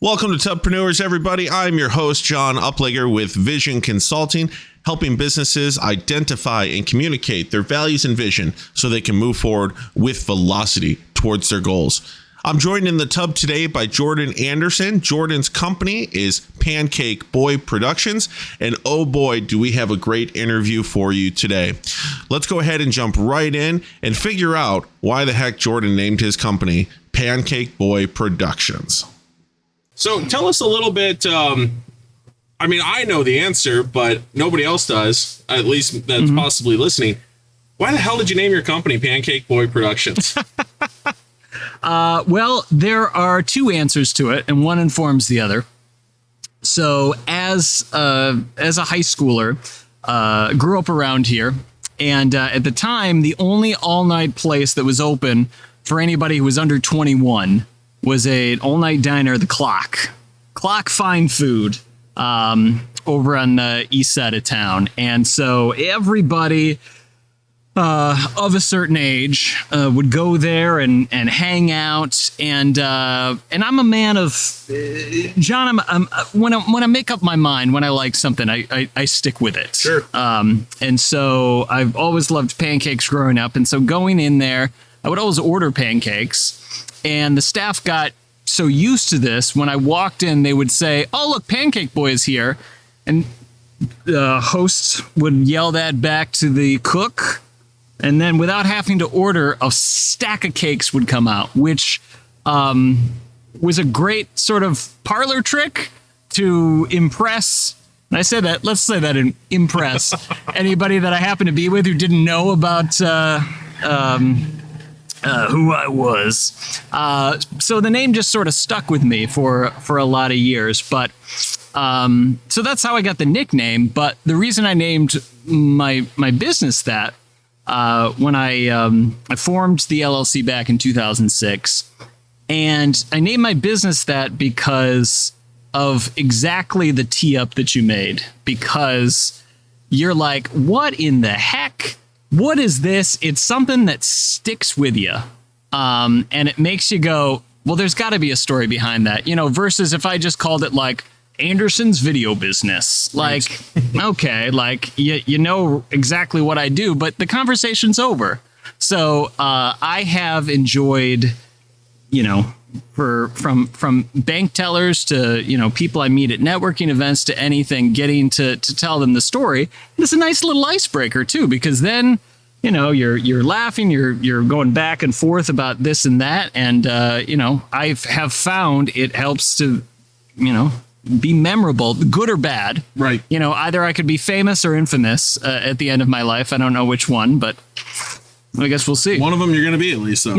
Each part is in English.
Welcome to TubPreneurs, everybody. I'm your host, John Uplegger with Vision Consulting, helping businesses identify and communicate their values and vision so they can move forward with velocity towards their goals. I'm joined in the tub today by Jordan Anderson. Jordan's company is Pancake Boy Productions, and oh boy, do we have a great interview for you today. Let's go ahead and jump right in and figure out why the heck Jordan named his company Pancake Boy Productions. So tell us a little bit. I know the answer, but nobody else does, at least that's possibly listening. Why the hell did you name your company Pancake Boy Productions? Well, there are two answers to it, and one informs the other. So as a high schooler, grew up around here, and at the time, the only all-night place that was open for anybody who was under 21 was an all-night diner, the Clock Fine Food, over on the east side of town. And so everybody of a certain age would go there and hang out. And I'm a man of John. When I make up my mind, when I like something, I stick with it. Sure. And so I've always loved pancakes growing up. And so going in there, I would always order pancakes. And the staff got so used to this, when I walked in, they would say, "Oh, look, Pancake Boy is here." And the host would yell that back to the cook. And then without having to order, a stack of cakes would come out, which was a great sort of parlor trick to impress. And I say that, let's say that, impress anybody that I happen to be with who didn't know about who I was. So the name just sort of stuck with me for a lot of years. But so that's how I got the nickname. But the reason I named my business that, when I formed the LLC back in 2006, and I named my business that because of exactly the tee up that you made. Because you're like, what in the heck? What is this? It's something that sticks with you. And it makes you go, well, there's got to be a story behind that, versus if I just called it like Anderson's video business. Like, okay, like you know exactly what I do, but the conversation's over. So I have enjoyed, from bank tellers to, people I meet at networking events to anything, getting to tell them the story. And it's a nice little icebreaker too, because then, you're laughing, you're going back and forth about this and that. And, I have found it helps to, be memorable, good or bad. Right. Either I could be famous or infamous at the end of my life. I don't know which one, but I guess we'll see. One of them you're going to be, at least, though.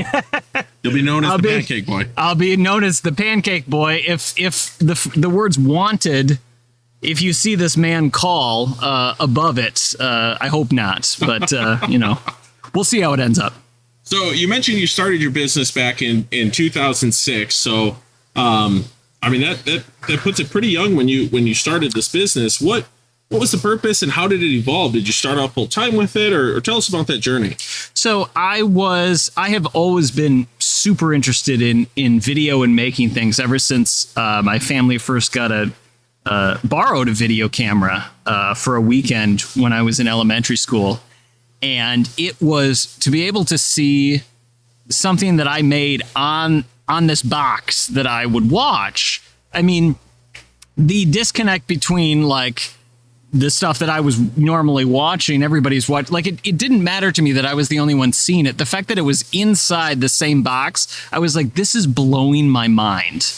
You'll be known as the Pancake Boy. I'll be known as the Pancake Boy. If the words wanted, if you see this man call above it, I hope not. But, we'll see how it ends up. So you mentioned you started your business back in 2006. So, that puts it pretty young when you started this business. What was the purpose and how did it evolve? Did you start off full time with it, or tell us about that journey? So I have always been super interested in video and making things ever since my family first got borrowed a video camera for a weekend when I was in elementary school. And it was to be able to see something that I made on this box that I would watch. I mean, the disconnect between like the stuff that I was normally watching, everybody's watching, like it didn't matter to me that I was the only one seeing it. The fact that it was inside the same box, I was like, this is blowing my mind.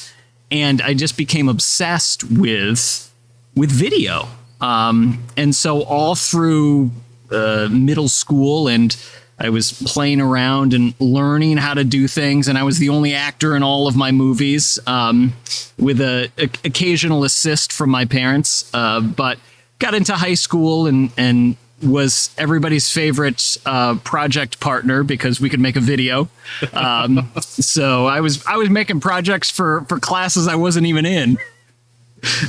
And I just became obsessed with video. And so all through middle school, and I was playing around and learning how to do things. And I was the only actor in all of my movies, with a occasional assist from my parents. But got into high school and was everybody's favorite project partner because we could make a video. So I was making projects for classes I wasn't even in.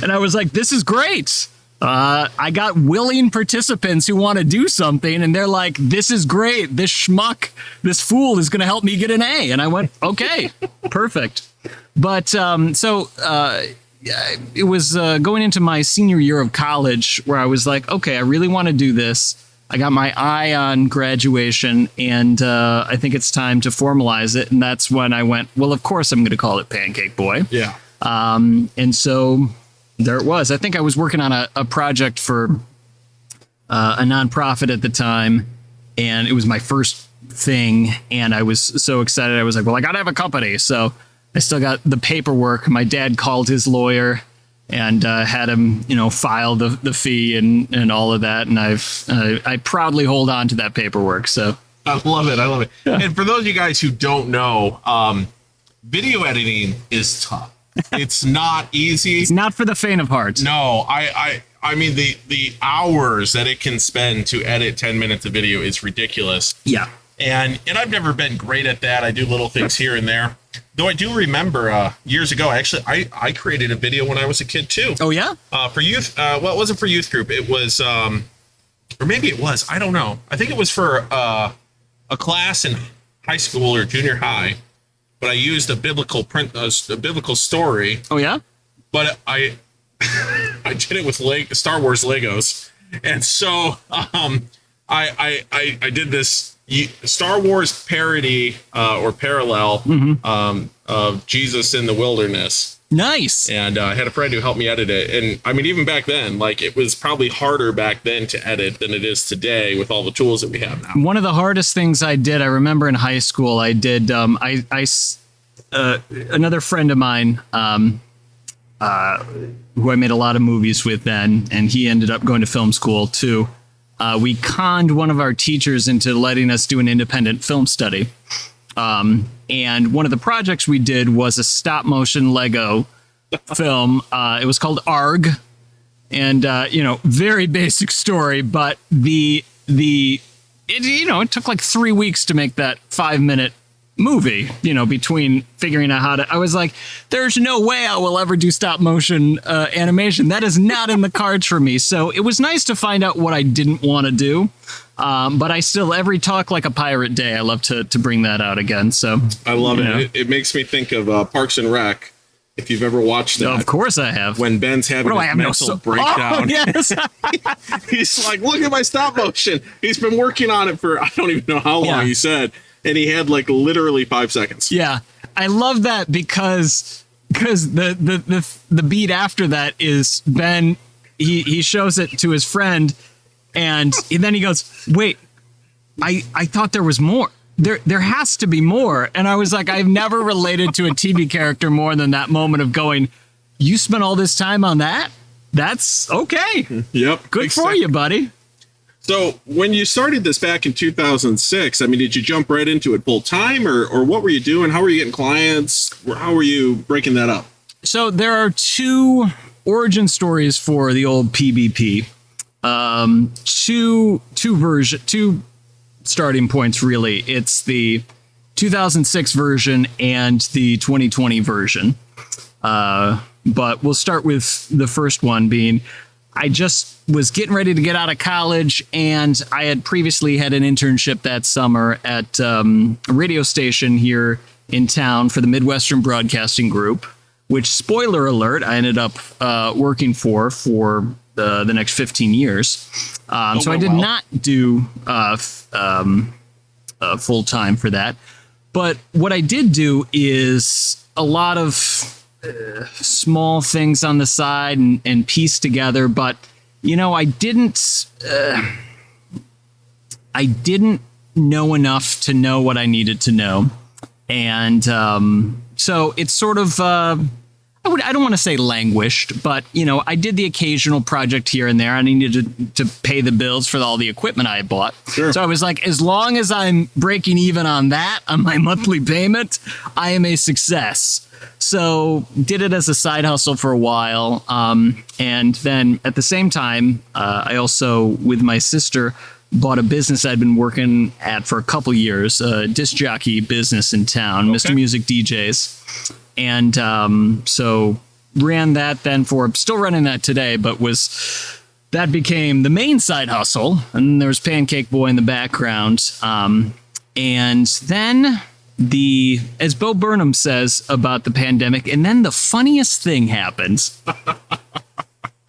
And I was like, this is great. I got willing participants who want to do something, and they're like, this is great. This schmuck, this fool is going to help me get an A. And I went, okay, perfect. But it was going into my senior year of college where I was like, okay, I really want to do this. I got my eye on graduation, and I think it's time to formalize it. And that's when I went, well, of course I'm going to call it Pancake Boy. Yeah. And so there it was. I think I was working on a project for a nonprofit at the time, and it was my first thing. And I was so excited. I was like, well, I got to have a company. So I still got the paperwork. My dad called his lawyer and had him, file the fee and all of that. And I proudly hold on to that paperwork. So I love it. I love it. Yeah. And for those of you guys who don't know, video editing is tough. It's not easy. It's not for the faint of heart. No, I mean, the hours that it can spend to edit 10 minutes of video is ridiculous. Yeah. And I've never been great at that. I do little things here and there. Though I do remember years ago, actually, I created a video when I was a kid, too. Oh, yeah? For youth. Well, it wasn't for youth group. It was, or maybe it was. I don't know. I think it was for a class in high school or junior high. But I used a biblical story. Oh, yeah? But I did it with Star Wars Legos. And so I did this Star Wars parody or parallel of Jesus in the wilderness. Nice. And I had a friend who helped me edit it. And I mean, even back then, like, it was probably harder back then to edit than it is today with all the tools that we have now. One of the hardest things I did, I remember in high school, I did, another friend of mine, who I made a lot of movies with then, and he ended up going to film school too. We conned one of our teachers into letting us do an independent film study. And one of the projects we did was a stop motion Lego film. It was called ARG, and very basic story, but it took like 3 weeks to make that 5-minute movie, between figuring out how to, I was like, there's no way I will ever do stop motion animation. That is not in the cards for me. So it was nice to find out what I didn't want to do. But I still, every Talk Like a Pirate Day, I love to bring that out again. So I love it. It makes me think of Parks and Rec. If you've ever watched that. Of course I have. When Ben's having a mental breakdown. Oh, yes. He's like, look at my stop motion. He's been working on it for, I don't even know how long, he said. And he had like literally 5 seconds. Yeah. I love that because the beat after that is Ben, he shows it to his friend, and then he goes, wait, I thought there was more. There has to be more. And I was like, I've never related to a TV character more than that moment of going, you spent all this time on that? That's okay. Yep. Good for you, buddy. So when you started this back in 2006, I mean, did you jump right into it full time, or what were you doing? How were you getting clients? How were you breaking that up? So there are two origin stories for the old PBP. Two starting points, really. It's the 2006 version and the 2020 version. But we'll start with the first one being, I just was getting ready to get out of college, and I had previously had an internship that summer at a radio station here in town for the Midwestern Broadcasting Group, which, spoiler alert, I ended up working for the next 15 years. So I did not do full time for that. But what I did do is a lot of small things on the side and piece together. But, I didn't know enough to know what I needed to know. And so it's sort of, I don't want to say languished, but, I did the occasional project here and there. I needed to pay the bills for all the equipment I bought. Sure. So I was like, as long as I'm breaking even on that, on my monthly payment, I am a success. So did it as a side hustle for a while. And then at the same time, I also, with my sister, bought a business I'd been working at for a couple years, a disc jockey business in town, Mr. Music DJs. And so ran that then still running that today, but that became the main side hustle. And there was Pancake Boy in the background. And then as Bo Burnham says about the pandemic, and then the funniest thing happens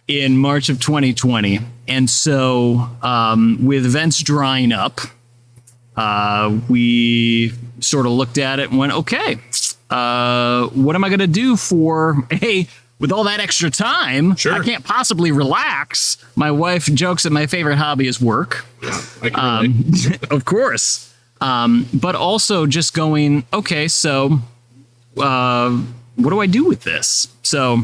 in March of 2020. And so with events drying up, we sort of looked at it and went, okay, what am I going to do with all that extra time? Sure. I can't possibly relax. My wife jokes that my favorite hobby is work. Yeah, I can relate. Of course. But also just going, okay, so what do I do with this? So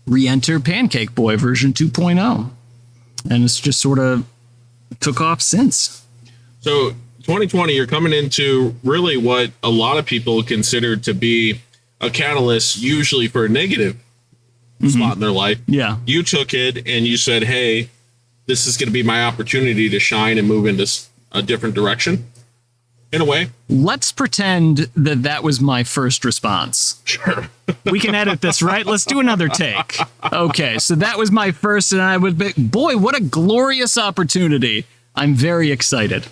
re-enter Pancake Boy version 2.0. And it's just sort of took off since. So 2020, you're coming into really what a lot of people consider to be a catalyst, usually for a negative spot in their life. Yeah. You took it and you said, hey, this is going to be my opportunity to shine and move into a different direction, in a way. Let's pretend that was my first response. Sure. We can edit this, right? Let's do another take. Okay, so that was my first, and I would be, boy, what a glorious opportunity. I'm very excited.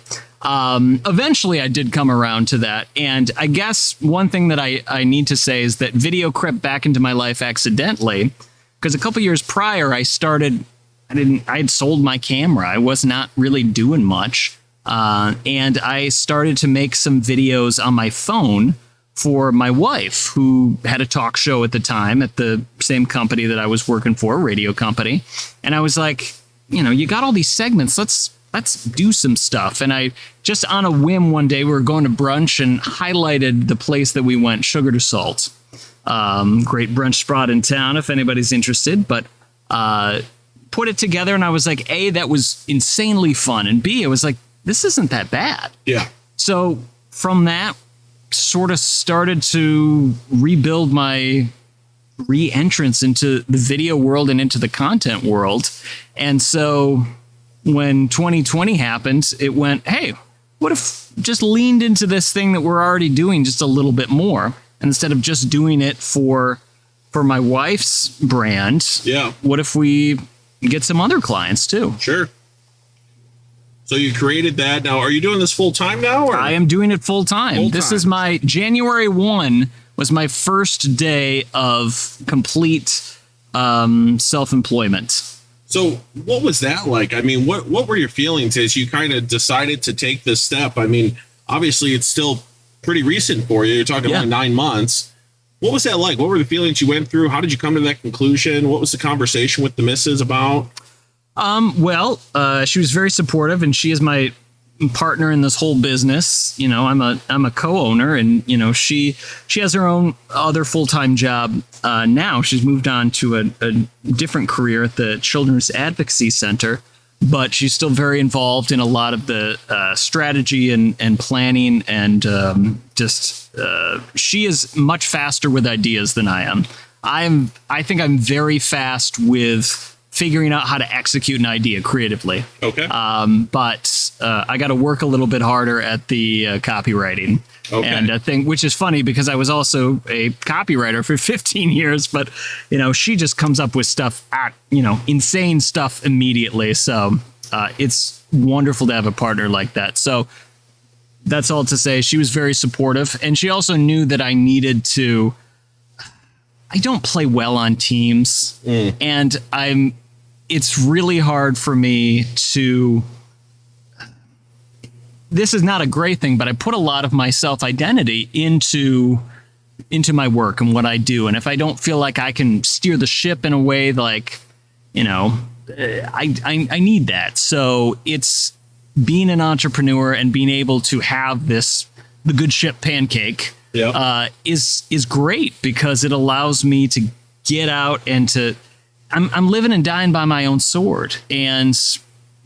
Eventually, I did come around to that. And I guess one thing that I need to say is that video crept back into my life accidentally, because a couple years prior, I had sold my camera. I was not really doing much. And I started to make some videos on my phone for my wife, who had a talk show at the time at the same company that I was working for, a radio company. And I was like, you got all these segments. Let's do some stuff. And I just on a whim one day, we were going to brunch and highlighted the place that we went, Sugar to Salt. Great brunch spot in town if anybody's interested, but put it together. And I was like, A, that was insanely fun. And B, it was like, this isn't that bad. Yeah. So from that, sort of started to rebuild my re-entrance into the video world and into the content world. And so when 2020 happened, it went, hey, what if just leaned into this thing that we're already doing just a little bit more? And instead of just doing it for my wife's brand, Yeah. what if we get some other clients too? Sure. So you created that. Now, are you doing this full time now? Or? I am doing it full time. This is my January 1 was my first day of complete self-employment. So what was that like? I mean, what were your feelings as you kind of decided to take this step? I mean, obviously it's still pretty recent for you. You're talking about 9 months. What was that like? What were the feelings you went through? How did you come to that conclusion? What was the conversation with the missus about? Well, she was very supportive, and she is my partner in this whole business. I'm a co-owner, and she has her own other full-time job now. She's moved on to a different career at the Children's Advocacy Center, but she's still very involved in a lot of the strategy and planning, and she is much faster with ideas than I am. I think I'm very fast with figuring out how to execute an idea creatively. Okay. But I got to work a little bit harder at the copywriting. Okay. And I think, which is funny because I was also a copywriter for 15 years, but she just comes up with stuff insane stuff immediately. So it's wonderful to have a partner like that. So that's all to say. She was very supportive, and she also knew that I needed to. I don't play well on teams, and it's really hard for me to, this is not a great thing, but I put a lot of my self-identity into my work and what I do. And if I don't feel like I can steer the ship in a way like, I need that. So it's being an entrepreneur and being able to have the good ship Pancake is great, because it allows me to get out and I'm living and dying by my own sword. And,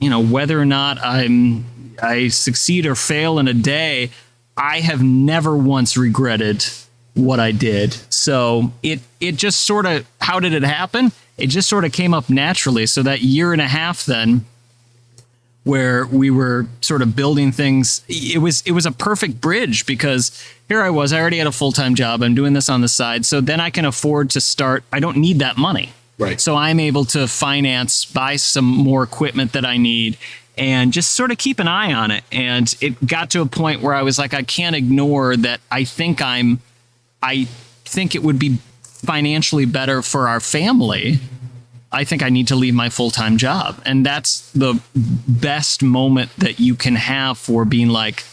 whether or not I succeed or fail in a day, I have never once regretted what I did. So it just sort of, how did it happen? It just sort of came up naturally. So that year and a half then, where we were sort of building things, it was a perfect bridge, because here I already had a full-time job. I'm doing this on the side. So then I can afford to start. I don't need that money. Right. So I'm able to buy some more equipment that I need. and just sort of keep an eye on it. And it got to a point where I was like, I can't ignore that. I think it would be financially better for our family. I think I need to leave my full-time job. And that's the best moment that you can have for being like,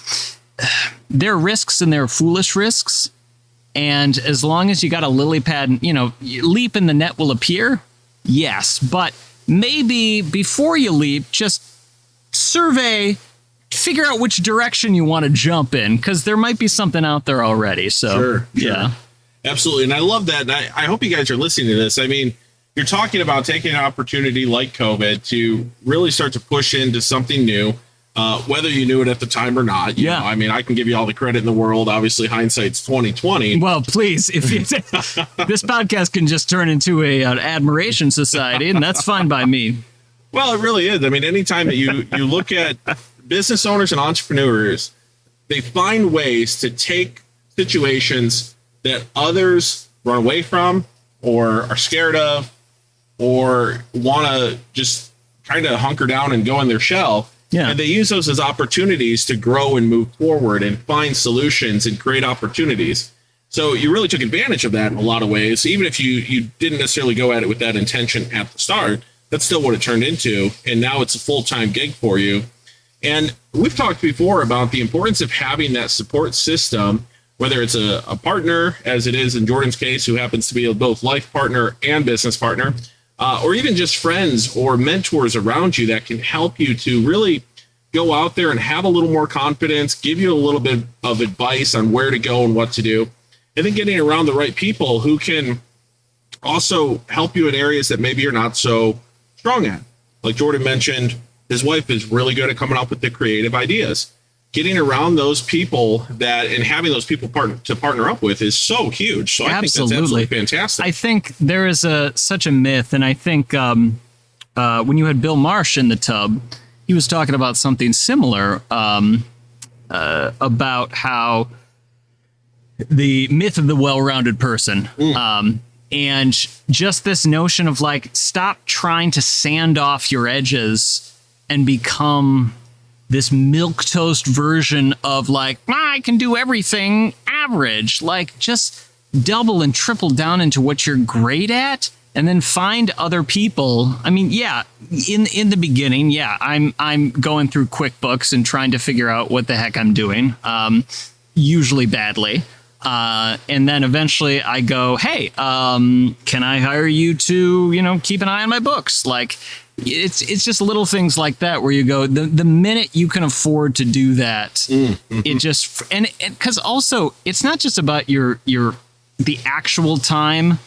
there are risks and there are foolish risks. And as long as you got a lily pad, leap and the net will appear. Yes. But maybe before you leap, just survey, figure out which direction you want to jump in, because there might be something out there already. So, sure. Yeah. Absolutely. And I love that. And I hope you guys are listening to this. I mean, you're talking about taking an opportunity like COVID to really start to push into something new, whether you knew it at the time or not. You know, I mean, I can give you all the credit in the world. Obviously, hindsight's 2020. Well, please, if this podcast can just turn into an admiration society, and that's fine by me. Well, it really is. I mean, anytime that you look at business owners and entrepreneurs, they find ways to take situations that others run away from or are scared of or want to just kind of hunker down and go in their shell. Yeah. And they use those as opportunities to grow and move forward and find solutions and create opportunities. So you really took advantage of that in a lot of ways. Even if you didn't necessarily go at it with that intention at the start, that's still what it turned into. And now it's a full-time gig for you. And we've talked before about the importance of having that support system, whether it's a partner, as it is in Jordan's case, who happens to be both life partner and business partner, or even just friends or mentors around you that can help you to really go out there and have a little more confidence, give you a little bit of advice on where to go and what to do, and then getting around the right people who can also help you in areas that maybe you're not so strong at. Like Jordan mentioned, his wife is really good at coming up with the creative ideas. Getting around those people and having those people to partner up with is so huge. So I think that's absolutely fantastic. I think there is such a myth. And I think when you had Bill Marsh in the tub, he was talking about something similar about how the myth of the well-rounded person. And just this notion of like, stop trying to sand off your edges and become this milquetoast version of like, I can do everything average. Like, just double and triple down into what you're great at, and then find other people. I mean, yeah, in the beginning, yeah, I'm going through QuickBooks and trying to figure out what the heck I'm doing, usually badly. And then eventually I go, hey, can I hire you to, keep an eye on my books? Like, it's just little things like that where you go, the minute you can afford to do that, it just, and because also it's not just about the actual time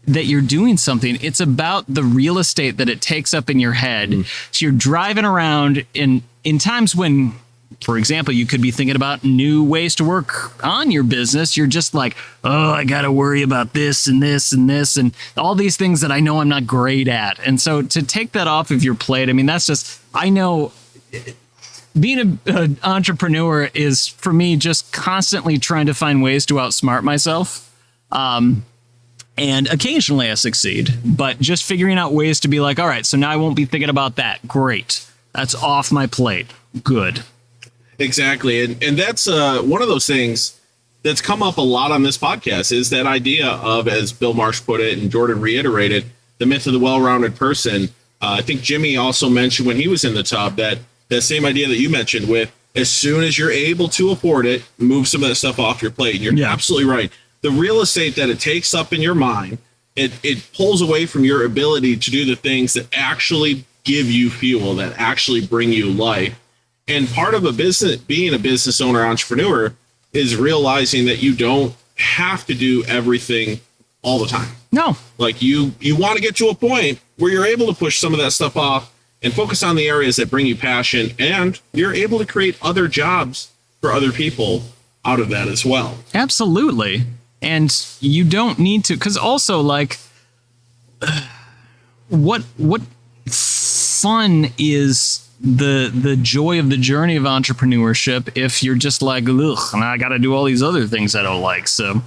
that you're doing something. It's about the real estate that it takes up in your head. So you're driving around in times when, for example, you could be thinking about new ways to work on your business. You're just like, oh, I got to worry about this and this and this and all these things that I know I'm not great at. And so to take that off of your plate, I mean, that's just, I know being an entrepreneur is for me just constantly trying to find ways to outsmart myself. And occasionally I succeed, but just figuring out ways to be like, all right, so now I won't be thinking about that. Great. That's off my plate. Good. Exactly. And that's one of those things that's come up a lot on this podcast is that idea of, as Bill Marsh put it and Jordan reiterated, the myth of the well-rounded person. I think Jimmy also mentioned when he was in the tub that same idea that you mentioned with, as soon as you're able to afford it, move some of that stuff off your plate. And you're absolutely right. The real estate that it takes up in your mind, it pulls away from your ability to do the things that actually give you fuel, that actually bring you life. And part of being a business owner, entrepreneur, is realizing that you don't have to do everything all the time. No. Like you want to get to a point where you're able to push some of that stuff off and focus on the areas that bring you passion, and you're able to create other jobs for other people out of that as well. Absolutely. And you don't need to, because also like what fun is the joy of the journey of entrepreneurship if you're just like, ugh, and I got to do all these other things I don't like. So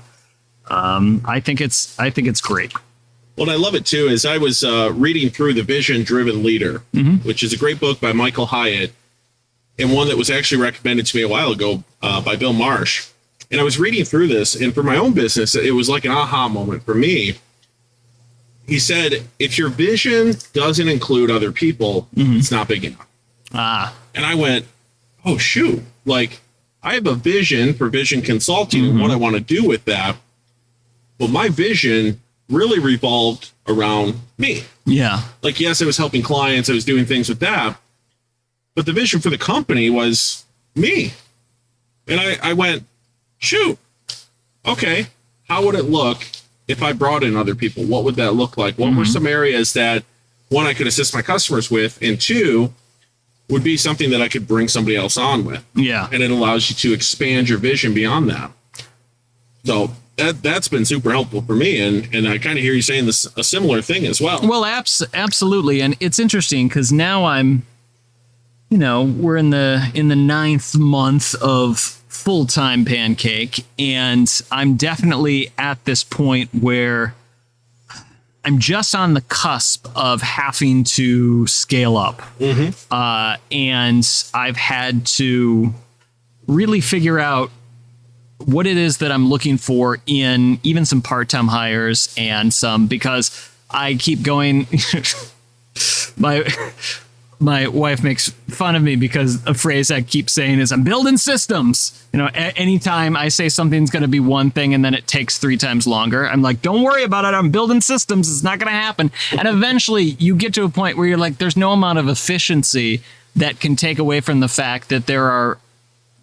I think it's great. What I love it too is I was reading through The Vision Driven Leader, which is a great book by Michael Hyatt, and one that was actually recommended to me a while ago by Bill Marsh. And I was reading through this, and for my own business, it was like an aha moment for me. He said, if your vision doesn't include other people, it's not big enough. And I went, oh, shoot. Like, I have a vision for Vision Consulting and what I want to do with that. But my vision really revolved around me. Yeah. Like, yes, I was helping clients. I was doing things with that. But the vision for the company was me. And I went, shoot, okay, how would it look if I brought in other people? What would that look like? What were some areas that, one, I could assist my customers with, and two, would be something that I could bring somebody else on with? Yeah. And it allows you to expand your vision beyond that. So that's been super helpful for me. And I kind of hear you saying this, a similar thing as well. Well, absolutely. And it's interesting because now I'm, we're in the 9th month of full-time Pancake, and I'm definitely at this point where I'm just on the cusp of having to scale up. And I've had to really figure out what it is that I'm looking for in even some part-time hires and some, because I keep going, my wife makes fun of me because a phrase I keep saying is I'm building systems. Anytime I say something's going to be one thing and then it takes 3 times longer, I'm like, don't worry about it. I'm building systems. It's not going to happen. And eventually you get to a point where you're like, there's no amount of efficiency that can take away from the fact that that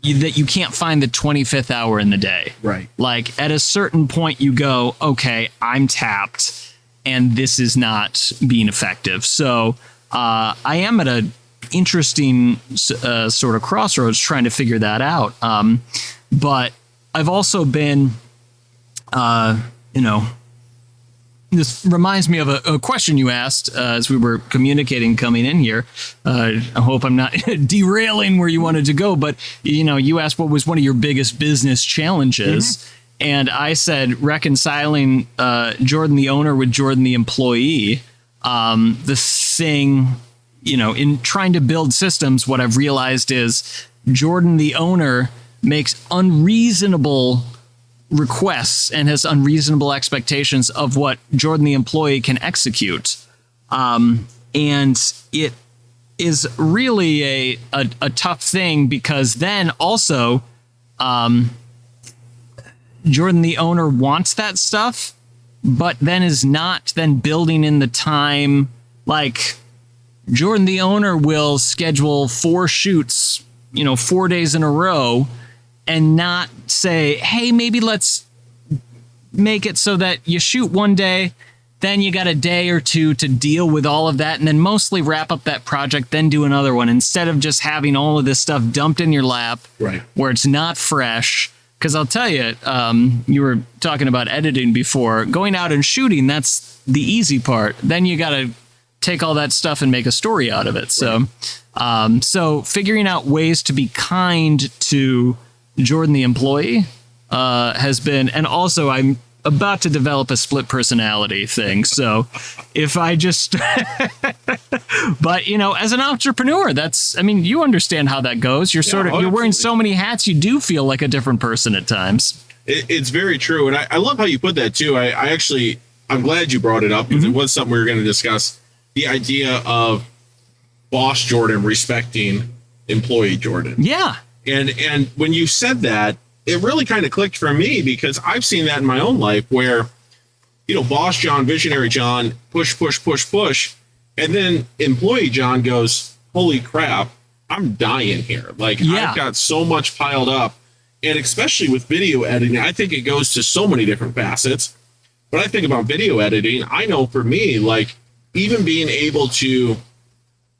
you can't find the 25th hour in the day. Right. Like at a certain point you go, okay, I'm tapped and this is not being effective. So I am at an interesting sort of crossroads trying to figure that out. But I've also been, this reminds me of a question you asked as we were communicating coming in here. I hope I'm not derailing where you wanted to go, but you asked what was one of your biggest business challenges. And I said reconciling Jordan the owner with Jordan the employee. The thing, in trying to build systems, what I've realized is Jordan the owner makes unreasonable requests and has unreasonable expectations of what Jordan the employee can execute. And it is really a tough thing because then also Jordan the owner wants that stuff, but then is not then building in the time. Like Jordan the owner will schedule 4 shoots, 4 days in a row, and not say, hey, maybe let's make it so that you shoot one day, then you got a day or two to deal with all of that, and then mostly wrap up that project, then do another one, instead of just having all of this stuff dumped in your lap, right, where it's not fresh. Because I'll tell you, you were talking about editing before. Going out and shooting, that's the easy part. Then you got to take all that stuff and make a story out of it. So, so figuring out ways to be kind to Jordan the employee has been, and also I'm about to develop a split personality thing. So if I just, but as an entrepreneur, you understand how that goes. You're you're wearing so many hats. You do feel like a different person at times. It's very true. And I love how you put that too. I'm glad you brought it up because it was something we were going to discuss. The idea of boss Jordan respecting employee Jordan. Yeah. And when you said that, it really kind of clicked for me because I've seen that in my own life where, boss John, visionary John, push. And then employee John goes, holy crap, I'm dying here. Like I've got so much piled up. And especially with video editing, I think it goes to so many different facets. When I think about video editing, I know for me, like even being able to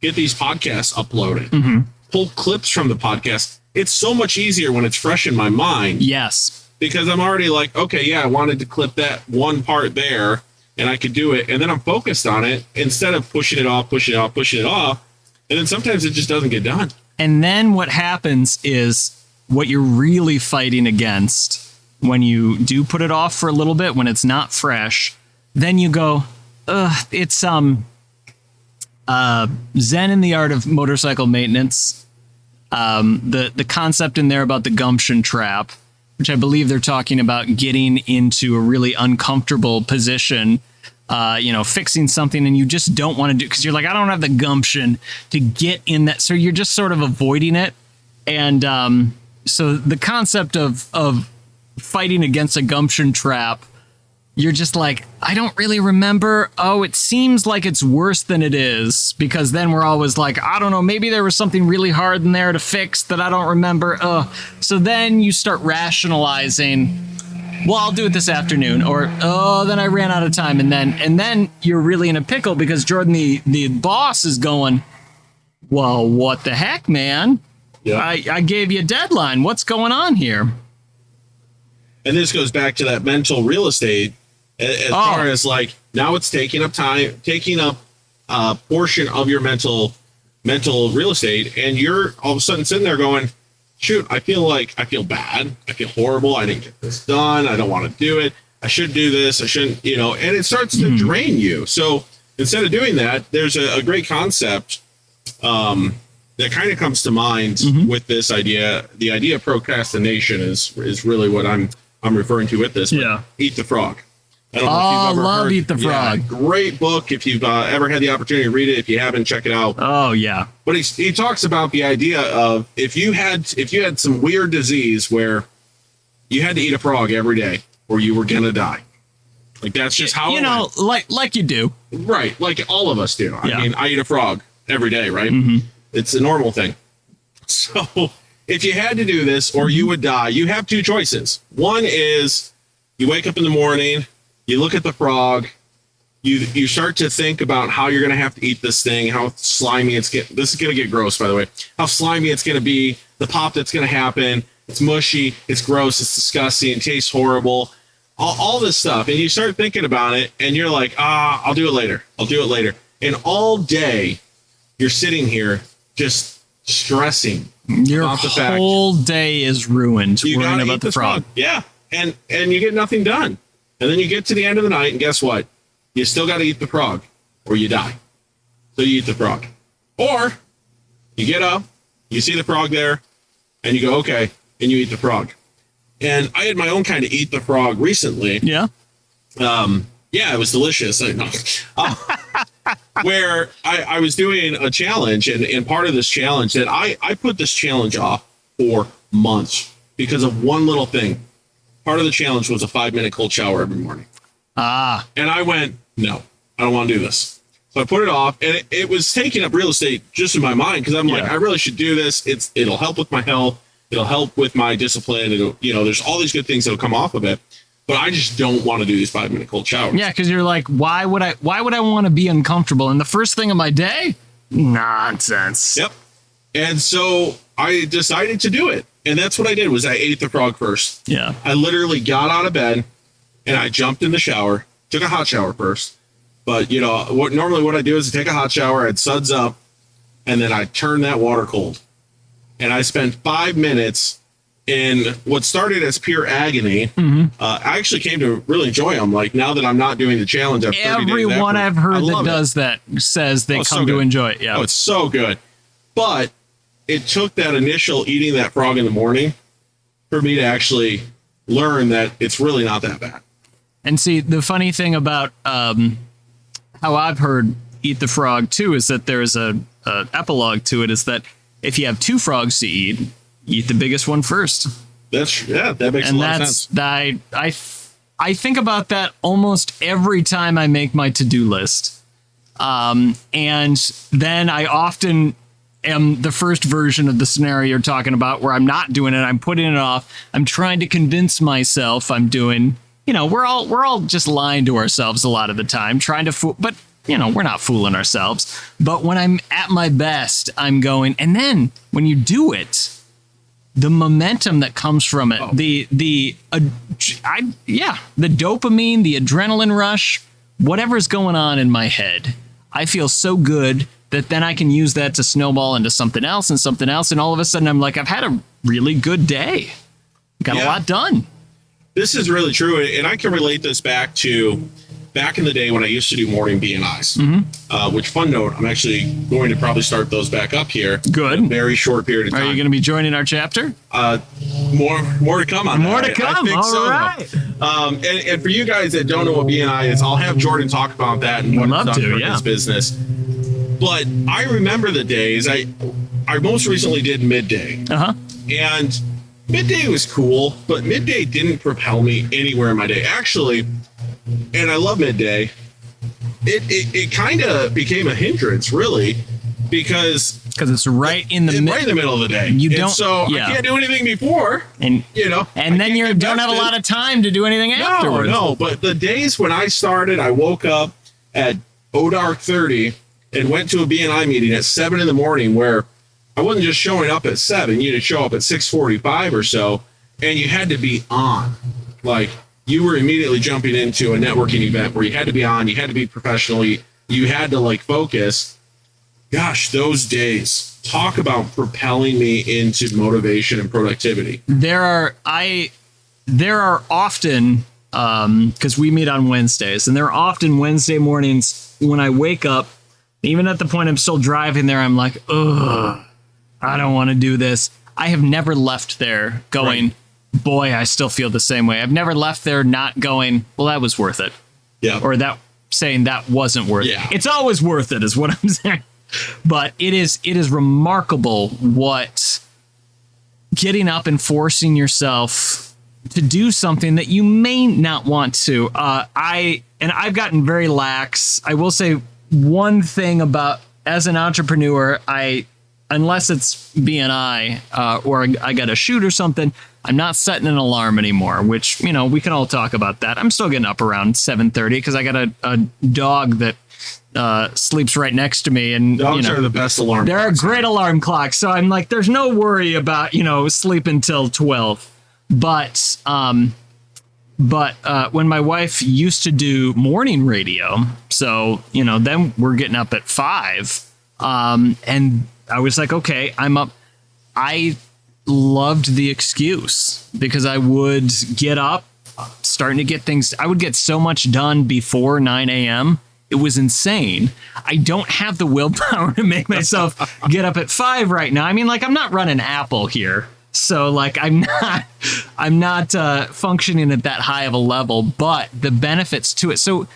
get these podcasts uploaded, pull clips from the podcast, it's so much easier when it's fresh in my mind. Yes. Because I'm already like, okay, yeah, I wanted to clip that one part there and I could do it. And then I'm focused on it instead of pushing it off. And then sometimes it just doesn't get done. And then what happens is what you're really fighting against when you do put it off for a little bit, when it's not fresh, then you go, it's Zen in the Art of Motorcycle Maintenance. The concept in there about the gumption trap, which I believe they're talking about getting into a really uncomfortable position, fixing something and you just don't want to do because you're like, I don't have the gumption to get in that. So you're just sort of avoiding it. And so the concept of fighting against a gumption trap, you're just like, I don't really remember. Oh, it seems like it's worse than it is, because then we're always like, I don't know, maybe there was something really hard in there to fix that I don't remember. So then you start rationalizing, well, I'll do it this afternoon, or then I ran out of time, and then you're really in a pickle because Jordan, the boss, is going, well, what the heck, man? Yeah. I gave you a deadline. What's going on here? And this goes back to that mental real estate. As far as like, now it's taking up a portion of your mental real estate, and you're all of a sudden sitting there going, shoot, I feel bad. I feel horrible. I didn't get this done. I don't want to do it. I should do this. I shouldn't, and it starts to drain you. So instead of doing that, there's a great concept that kind of comes to mind with this idea. The idea of procrastination is really what I'm referring to with this. Yeah. Eat the Frog. I don't know if you've ever love heard. Eat the Frog. Yeah, great book. If you've ever had the opportunity to read it, if you haven't, check it out. Oh yeah. But he talks about the idea of if you had some weird disease where you had to eat a frog every day or you were gonna die. Like that's just how it went. like you do. Right, like all of us do. Yeah. I mean, I eat a frog every day, right? It's a normal thing. So if you had to do this or you would die, you have two choices. One is you wake up in the morning, you look at the frog, you start to think about how you're going to have to eat this thing, how slimy it's getting. This is going to get gross, by the way. How slimy it's going to be, the pop that's going to happen. It's mushy, it's gross, it's disgusting, it tastes horrible. All this stuff. And you start thinking about it and you're like, I'll do it later. I'll do it later. And all day you're sitting here just stressing. Your whole day is ruined worrying about the frog. Yeah. And you get nothing done. And then you get to the end of the night, and guess what? You still got to eat the frog, or you die. So you eat the frog. Or you get up, you see the frog there, and you go, okay, and you eat the frog. And I had my own kind of eat the frog recently. Yeah. Yeah, it was delicious. I know. Where I was doing a challenge, and part of this challenge that I put this challenge off for months because of one little thing. Part of the challenge was a 5-minute cold shower every morning. And I went, no, I don't want to do this. So I put it off, and it was taking up real estate just in my mind because I'm like, I really should do this. It'll help with my health. It'll help with my discipline. There's all these good things that'll come off of it. But I just don't want to do these 5-minute cold showers. Yeah, because you're like, why would I want to be uncomfortable? And the first thing of my day? Nonsense. Yep. And so I decided to do it. And that's what I did was I ate the frog first. Yeah. I literally got out of bed and I jumped in the shower, took a hot shower first. But what I do is I take a hot shower, I'd suds up, and then I turn that water cold. And I spent 5 minutes in what started as pure agony. I actually came to really enjoy them. Like now that I'm not doing the challenge, I'm 30 Everyone I've heard that does that says they come to enjoy it. Yeah. Oh, it's so good. But it took that initial eating that frog in the morning for me to actually learn that it's really not that bad. And see, the funny thing about how I've heard eat the frog too is that there's a epilogue to it is that if you have 2 frogs to eat the biggest one first. That makes a lot of sense. I think about that almost every time I make my to-do list. And then I often am the first version of the scenario you're talking about where I'm not doing it. I'm putting it off. I'm trying to convince myself I'm doing, we're all just lying to ourselves a lot of the time, trying to fool, but we're not fooling ourselves. But when I'm at my best, I'm going, and then when you do it, the momentum that comes from it, the dopamine, the adrenaline rush, whatever's going on in my head, I feel so good that then I can use that to snowball into something else. And all of a sudden I'm like, I've had a really good day. Got a lot done. This is really true. And I can relate this back to back in the day when I used to do morning BNIs, which, fun note, I'm actually going to probably start those back up here. Good. In a very short period of time. Are you going to be joining our chapter? More to come on More that. to come. I think All so. right. And for you guys that don't know what BNI is, I'll have Jordan talk about that and what Love it's done to, for yeah. his business. But I remember the days I most recently did midday. Uh-huh. And midday was cool, but midday didn't propel me anywhere in my day. Actually, and I love midday, it kind of became a hindrance, really, because it's right in the right in the middle of the day. You don't. And so yeah. I can't do anything before, and and then you don't have a lot of time to do anything afterwards. No, but the days when I started, I woke up at dark 30 and went to a BNI meeting at 7 in the morning, where I wasn't just showing up at 7. You had to show up at 6:45 or so, and you had to be on. Like, you were immediately jumping into a networking event where you had to be on, you had to be professional, you had to focus. Gosh, those days, talk about propelling me into motivation and productivity. There are often, because we meet on Wednesdays, and there are often Wednesday mornings when I wake up, even at the point I'm still driving there, I'm like, ugh, I don't want to do this. I have never left there going, boy, I still feel the same way. I've never left there not going, well, that was worth it. Yeah. Or saying that wasn't worth it. Yeah. It's always worth it is what I'm saying. But it is remarkable what getting up and forcing yourself to do something that you may not want to. I've gotten very lax. I will say one thing about, as an entrepreneur, unless it's BNI or I got to shoot or something, I'm not setting an alarm anymore, which, we can all talk about that. I'm still getting up around 7:30 because I got a dog that sleeps right next to me, and dogs are the best alarm they're clocks. a great alarm clock. So I'm like, there's no worry about sleeping till 12. But when my wife used to do morning radio, so then we're getting up at 5, and I was like, okay, I'm up. I loved the excuse because I would get up, starting to get things. I would get so much done before 9 a.m. It was insane. I don't have the willpower to make myself get up at 5 right now. I mean, I'm not running Apple here. So I'm not functioning at that high of a level, but the benefits to it. So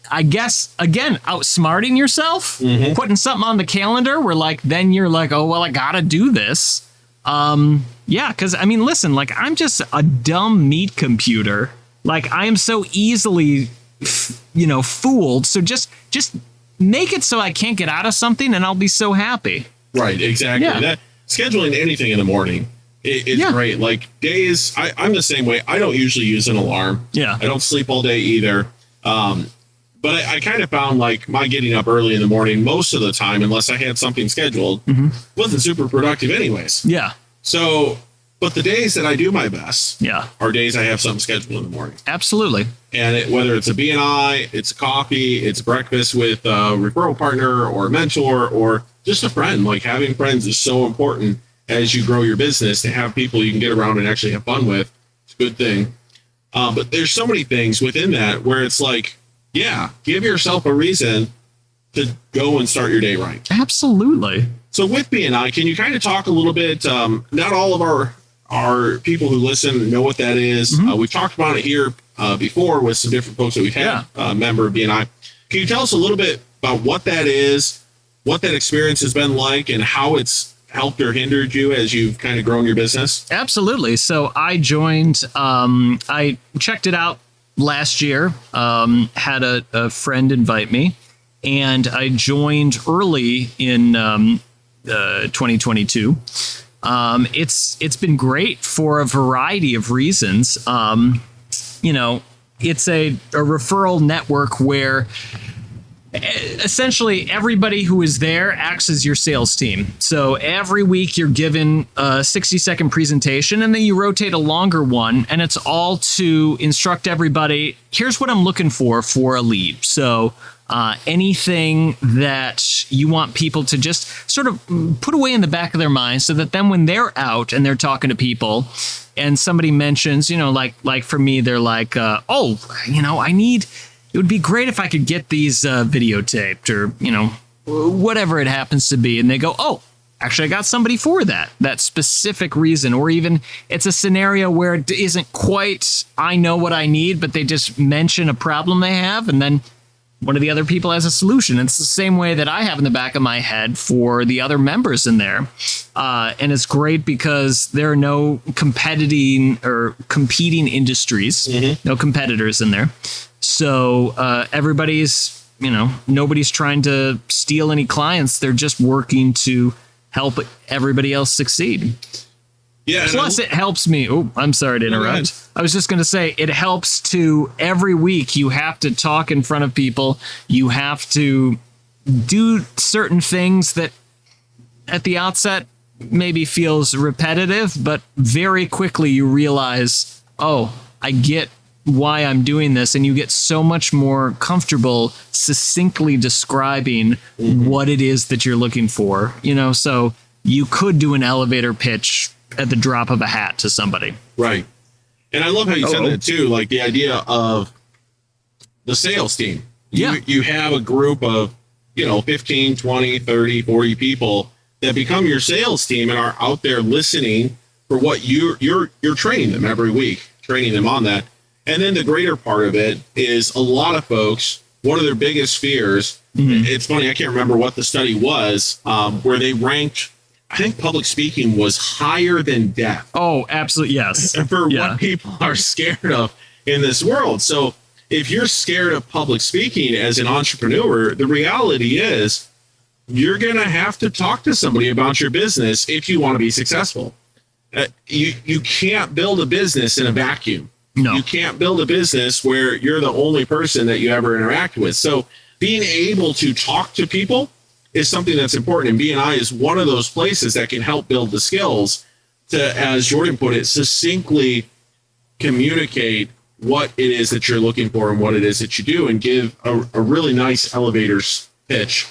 I guess, again, outsmarting yourself, putting something on the calendar where then you're like, oh, well, I got to do this. Yeah, because I mean, listen, I'm just a dumb meat computer. I am so easily fooled. So just make it so I can't get out of something and I'll be so happy. Right, exactly. Yeah. That scheduling anything in the morning is great. Days, I'm the same way. I don't usually use an alarm. Yeah. I don't sleep all day either. But I kind of found my getting up early in the morning most of the time, unless I had something scheduled, wasn't super productive anyways. Yeah. So, but the days that I do my best Yeah. are days I have something scheduled in the morning. Absolutely. And whether it's a BNI, it's a coffee, it's breakfast with a referral partner or a mentor or just a friend. Having friends is so important as you grow your business, to have people you can get around and actually have fun with. It's a good thing. But there's so many things within that where it's give yourself a reason to go and start your day right. Absolutely. So with BNI, can you kind of talk a little bit? Not all of our people who listen know what that is. We've talked about it here before with some different folks that we've had, member of BNI. Can you tell us a little bit about what that is, what that experience has been like, and how it's helped or hindered you as you've kind of grown your business? Absolutely. So I joined, I checked it out last year, had a friend invite me, and I joined early in 2022. It's been great for a variety of reasons. It's a referral network where essentially everybody who is there acts as your sales team. So every week you're given a 60-second presentation, and then you rotate a longer one, and it's all to instruct everybody, here's what I'm looking for a lead. So anything that you want people to just sort of put away in the back of their mind, so that then when they're out and they're talking to people and somebody mentions, like for me, they're like, I it would be great if I could get these videotaped or, whatever it happens to be. And they go, oh, actually, I got somebody for that specific reason. Or even it's a scenario where it isn't quite, I know what I need, but they just mention a problem they have. And then one of the other people has a solution. It's the same way that I have in the back of my head for the other members in there. And it's great because there are no competing industries, no competitors in there. So everybody's, nobody's trying to steal any clients. They're just working to help everybody else succeed. Yeah. Plus, it helps me. Oh, I'm sorry to interrupt. I was just going to say it helps to every week you have to talk in front of people. You have to do certain things that at the outset maybe feels repetitive, but very quickly you realize, oh, I get why I'm doing this. And you get so much more comfortable succinctly describing what it is that you're looking for. So you could do an elevator pitch at the drop of a hat to somebody. Right. And I love how you said that too, like the idea of the sales team. You have a group of, 15, 20, 30, 40 people that become your sales team and are out there listening for what you're training them every week, training them on that. And then the greater part of it is a lot of folks, one of their biggest fears, it's funny, I can't remember what the study was, where they ranked, I think public speaking was higher than death. Oh, absolutely. Yes. For what people are scared of in this world. So if you're scared of public speaking as an entrepreneur, the reality is you're going to have to talk to somebody about your business if you want to be successful. You can't build a business in a vacuum. No. You can't build a business where you're the only person that you ever interact with. So being able to talk to people is something that's important. And BNI is one of those places that can help build the skills to, as Jordan put it, succinctly communicate what it is that you're looking for and what it is that you do, and give a really nice elevator pitch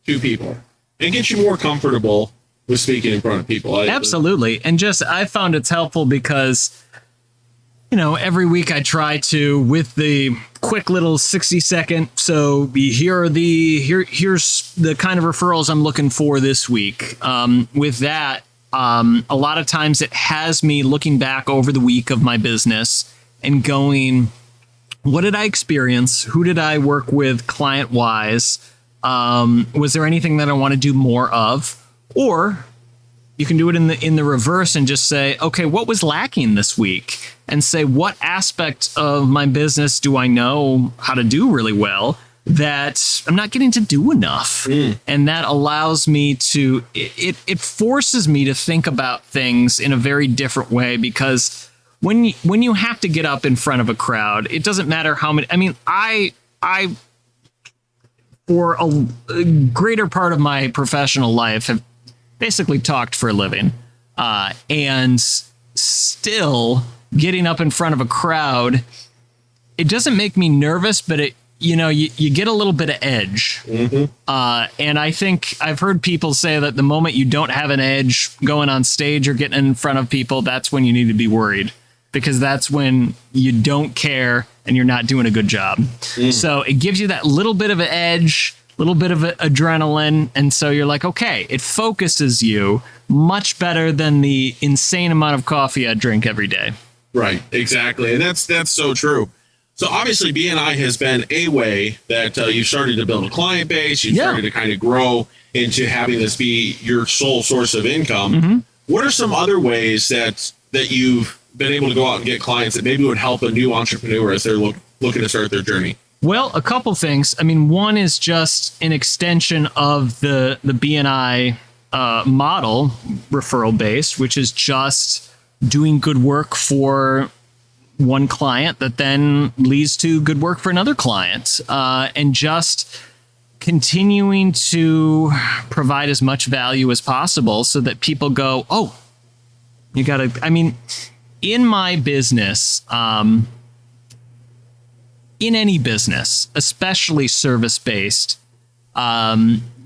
to people and get you more comfortable with speaking in front of people. Absolutely. And I found it's helpful because every week I try to, with the quick little 60-second. So here's the kind of referrals I'm looking for this week. With that, a lot of times it has me looking back over the week of my business and going, what did I experience? Who did I work with client-wise? Was there anything that I want to do more of? Or you can do it in the reverse and just say, okay, what was lacking this week? And say, what aspect of my business do I know how to do really well that I'm not getting to do enough? And that allows me to, it forces me to think about things in a very different way, because when you have to get up in front of a crowd, it doesn't matter how many, I for a greater part of my professional life have basically talked for a living, and still getting up in front of a crowd, it doesn't make me nervous, but you get a little bit of edge. And I think I've heard people say that the moment you don't have an edge going on stage or getting in front of people, that's when you need to be worried, because that's when you don't care and you're not doing a good job. So it gives you that little bit of an edge, little bit of adrenaline. And so you're like, okay, it focuses you much better than the insane amount of coffee I drink every day. Right, exactly. And that's so true. So obviously BNI has been a way that you started to build a client base. You started to kind of grow into having this be your sole source of income. What are some other ways that you've been able to go out and get clients that maybe would help a new entrepreneur as they're looking to start their journey? Well, a couple things. One is just an extension of the BNI model, referral based, which is just doing good work for one client that then leads to good work for another client, and just continuing to provide as much value as possible so that people go, oh, you got to, in my business, in any business, especially service-based,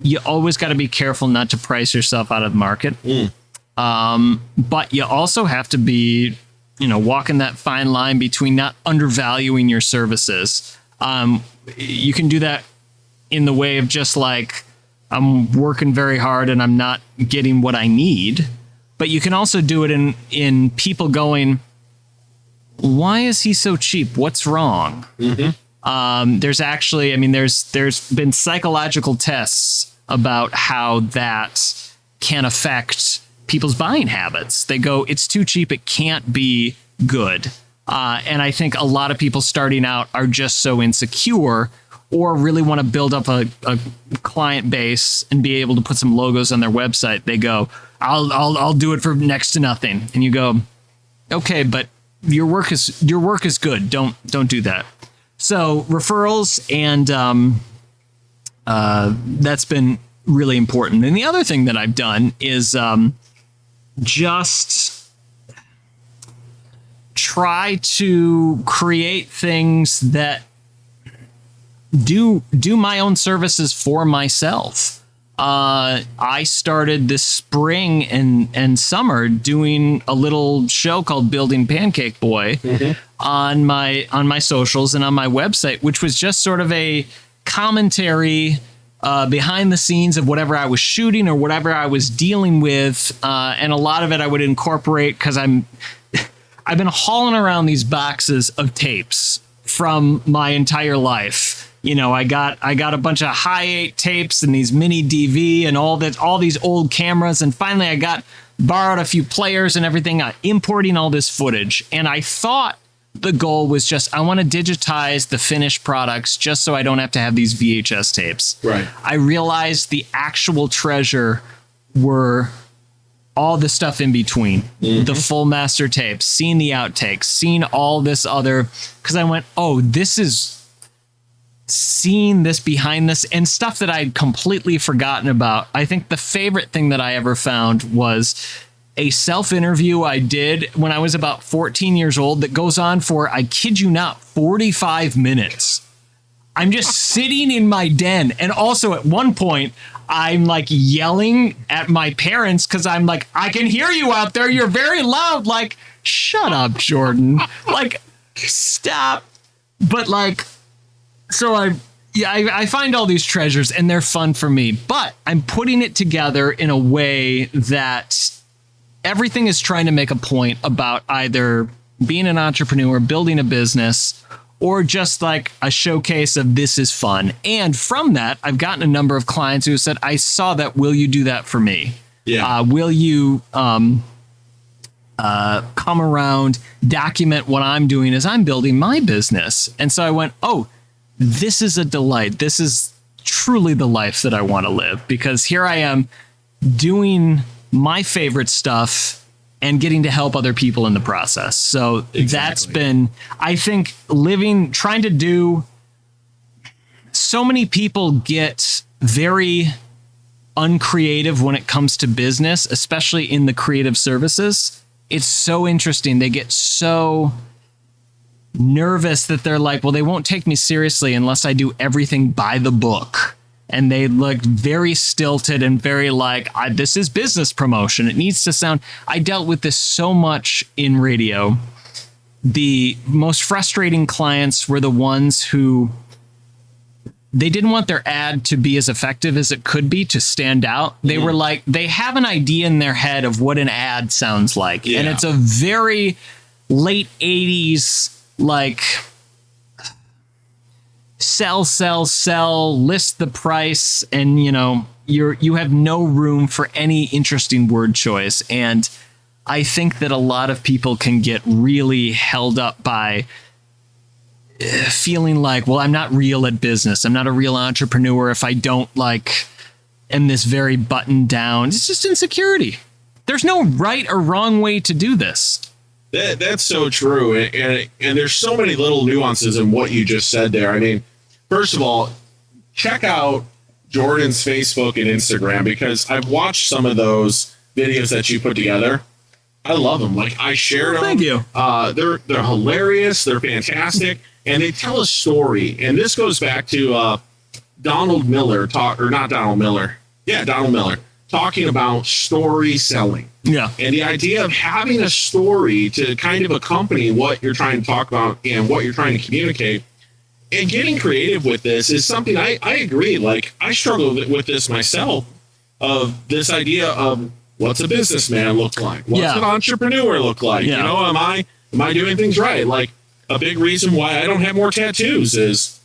you always got to be careful not to price yourself out of the market. But you also have to be, walking that fine line between not undervaluing your services. You can do that in the way of just like, I'm working very hard and I'm not getting what I need. But you can also do it in people going, why is he so cheap? What's wrong? There's actually, I mean, there's been psychological tests about how that can affect people's buying habits. They go, it's too cheap. It can't be good. And I think a lot of people starting out are just so insecure or really want to build up a client base and be able to put some logos on their website. They go, I'll do it for next to nothing. And you go, okay, but your work is good. Don't do that. So referrals and that's been really important. And the other thing that I've done is just try to create things that do my own services for myself. I started this spring and summer doing a little show called Building Pancake Boy on my socials and on my website, which was just sort of a commentary behind the scenes of whatever I was shooting or whatever I was dealing with. And a lot of it I would incorporate because I've been hauling around these boxes of tapes from my entire life. You know, I got a bunch of high 8 tapes and these mini DV and all these old cameras. And finally I borrowed a few players and everything, importing all this footage. And I thought the goal was just, I want to digitize the finished products just so I don't have to have these VHS tapes. Right. I realized the actual treasure were all the stuff in between, the full master tapes, seeing the outtakes, seeing all this other, because I went, oh, this is seeing this behind this and stuff that I'd completely forgotten about. I think the favorite thing that I ever found was a self-interview I did when I was about 14 years old that goes on for, I kid you not, 45 minutes. I'm just sitting in my den. And also at one point, I'm like yelling at my parents because I'm like, I can hear you out there. You're very loud. Like, shut up, Jordan. Like, stop. But like, so I find all these treasures and they're fun for me, but I'm putting it together in a way that everything is trying to make a point about either being an entrepreneur, building a business, or just like a showcase of this is fun. And from that, I've gotten a number of clients who said, I saw that. Will you do that for me? Yeah. Will you come around, document what I'm doing as I'm building my business? And so I went, oh, this is a delight. This is truly the life that I want to live, because here I am doing my favorite stuff and getting to help other people in the process. So That's been, I think, trying to do, so many people get very uncreative when it comes to business, especially in the creative services. It's so interesting. They get so nervous that they're like, well, they won't take me seriously unless I do everything by the book. And they look very stilted and very like, this is business promotion. It needs to sound, I dealt with this so much in radio. The most frustrating clients were the ones who, they didn't want their ad to be as effective as it could be, to stand out. They were like, they have an idea in their head of what an ad sounds like. Yeah. And it's a very late 80s, like, sell, list the price, and you have no room for any interesting word choice. And I think that a lot of people can get really held up by feeling like, well, I'm not real at business. I'm not a real entrepreneur if I don't am this very buttoned down. It's just insecurity. There's no right or wrong way to do this. That's so true. And there's so many little nuances in what you just said there. I mean, first of all, check out Jordan's Facebook and Instagram, because I've watched some of those videos that you put together. I love them. Like, I shared them. Thank you. They're hilarious. They're fantastic. And they tell a story. And this goes back to Donald Miller, Donald Miller, talking about story selling. Yeah. And the idea of having a story to kind of accompany what you're trying to talk about and what you're trying to communicate And getting creative with this is something I agree. Like, I struggle with this myself, of this idea of what's a businessman look like? What's an entrepreneur look like? You know, am I doing things right? Like, a big reason why I don't have more tattoos is,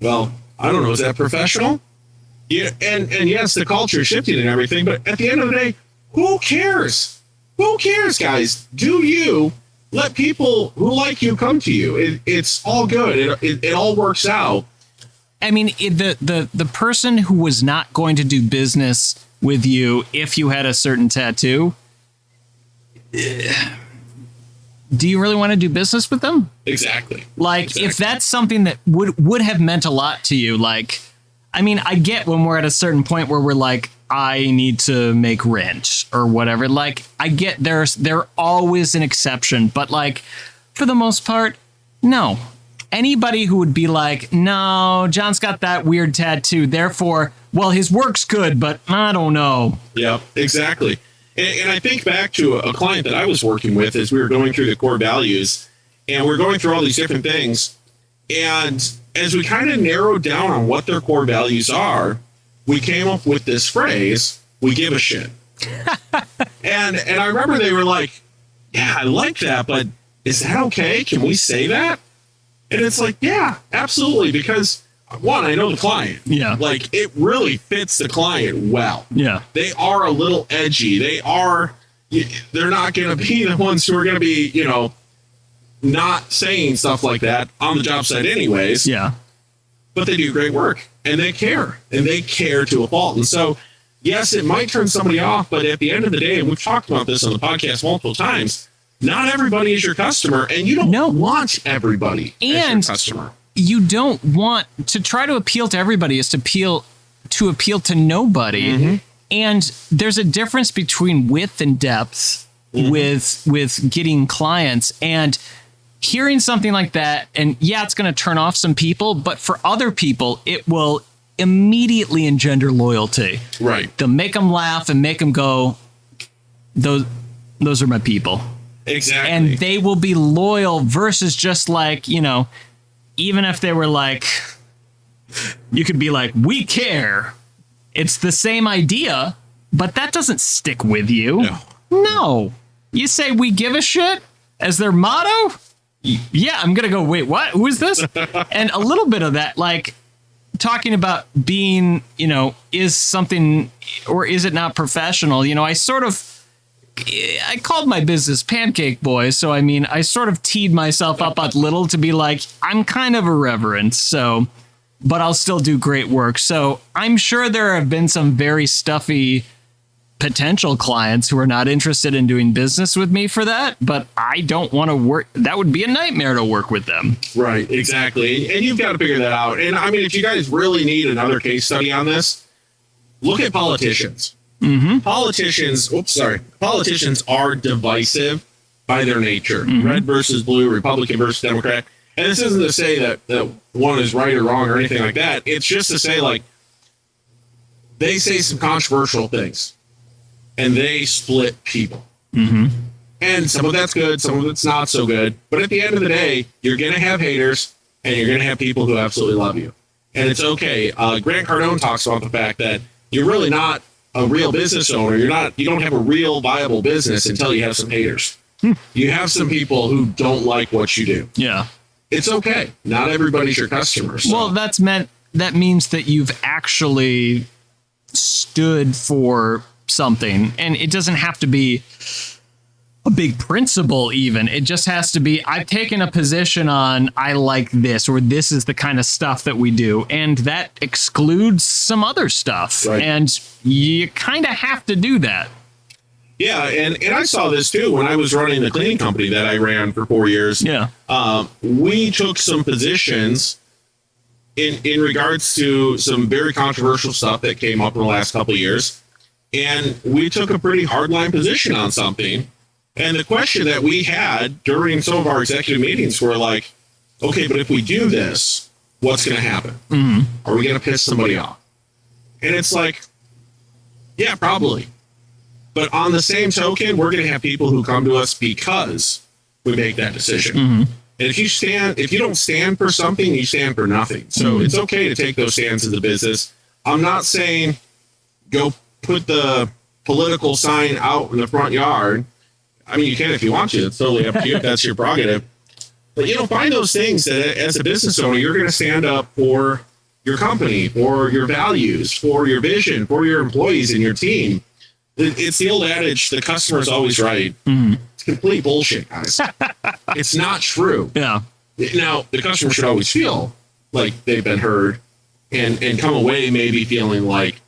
well, I don't know, is that professional? Yeah, and yes, the culture is shifting and everything, but at the end of the day, who cares? Who cares, guys? Do you let people who like you come to you? It's all good. It all works out. I mean, the person who was not going to do business with you if you had a certain tattoo, do you really want to do business with them? Exactly. Like, if that's something that would have meant a lot to you, like, I mean, I get when we're at a certain point where we're like, I need to make rent or whatever. Like, I get there's always an exception, but like, for the most part, no. Anybody who would be like, no, John's got that weird tattoo, therefore, well, his work's good, but I don't know. Yeah, exactly. And I think back to a client that I was working with as we were going through the core values, and we're going through all these different things. And as we kind of narrowed down on what their core values are, we came up with this phrase, we give a shit. and I remember they were like, yeah, I like that, but is that okay? Can we say that? And it's like, yeah, absolutely. Because one, I know the client. Yeah. Like, it really fits the client well. Yeah. They are a little edgy. They're not going to be the ones who are going to be, you know, not saying stuff like that on the job site anyways. Yeah. But they do great work and they care to a fault. And so, yes, it might turn somebody off, but at the end of the day, and we've talked about this on the podcast multiple times, not everybody is your customer, and you don't want everybody as your customer. You don't want to try to appeal to everybody is to appeal to nobody. Mm-hmm. And there's a difference between width and depth with getting clients, and hearing something like that. And yeah, it's going to turn off some people, but for other people, it will immediately engender loyalty. Right. They'll make them laugh and make them go, those are my people. Exactly. And they will be loyal versus just like, you know, even if they were like, you could be like, we care. It's the same idea, but that doesn't stick with you. No. You say we give a shit as their motto? Yeah, I'm going to go, wait, what? Who is this? And a little bit of that, like talking about being, you know, is something or is it not professional? You know, I called my business Pancake Boy. So, I mean, I sort of teed myself up a little to be like, I'm kind of irreverent. So, but I'll still do great work. So I'm sure there have been some very stuffy potential clients who are not interested in doing business with me for that. But I don't want to work. That would be a nightmare to work with them. Right. Exactly. And you've got to figure that out. And I mean, if you guys really need another case study on this, look at politicians. Mm-hmm. Politicians are divisive by their nature. Mm-hmm. Red versus blue, Republican versus Democrat. And this isn't to say that one is right or wrong or anything like that. It's just to say, like, they say some controversial things and they split people. Mm-hmm. And some of that's good, some of it's not so good. But at the end of the day, you're going to have haters and you're going to have people who absolutely love you. And it's okay. Grant Cardone talks about the fact that you're really not a real business owner. You don't have a real viable business until you have some haters. You have some people who don't like what you do. Yeah. It's okay. Not everybody's your customer. So. Well, that means that you've actually stood for something, and it doesn't have to be a big principle even. It just has to be, I've taken a position on, I like this, or this is the kind of stuff that we do. And that excludes some other stuff. Right. And you kind of have to do that. Yeah. And I saw this too, when I was running the cleaning company that I ran for 4 years. Yeah. We took some positions in regards to some very controversial stuff that came up in the last couple of years. And we took a pretty hardline position on something. And the question that we had during some of our executive meetings were like, okay, but if we do this, what's going to happen? Mm-hmm. Are we going to piss somebody off? And it's like, yeah, probably. But on the same token, we're going to have people who come to us because we make that decision. Mm-hmm. And if you don't stand for something, you stand for nothing. So it's okay to take those stands in the business. I'm not saying go put the political sign out in the front yard. I mean, you can if you want to. It's totally up to you. That's your prerogative. But, find those things that as a business owner, you're going to stand up for your company, for your values, for your vision, for your employees and your team. It's the old adage, the customer's always right. It's complete bullshit, guys. It's not true. Yeah. Now, the customer should always feel like they've been heard and come away maybe feeling like,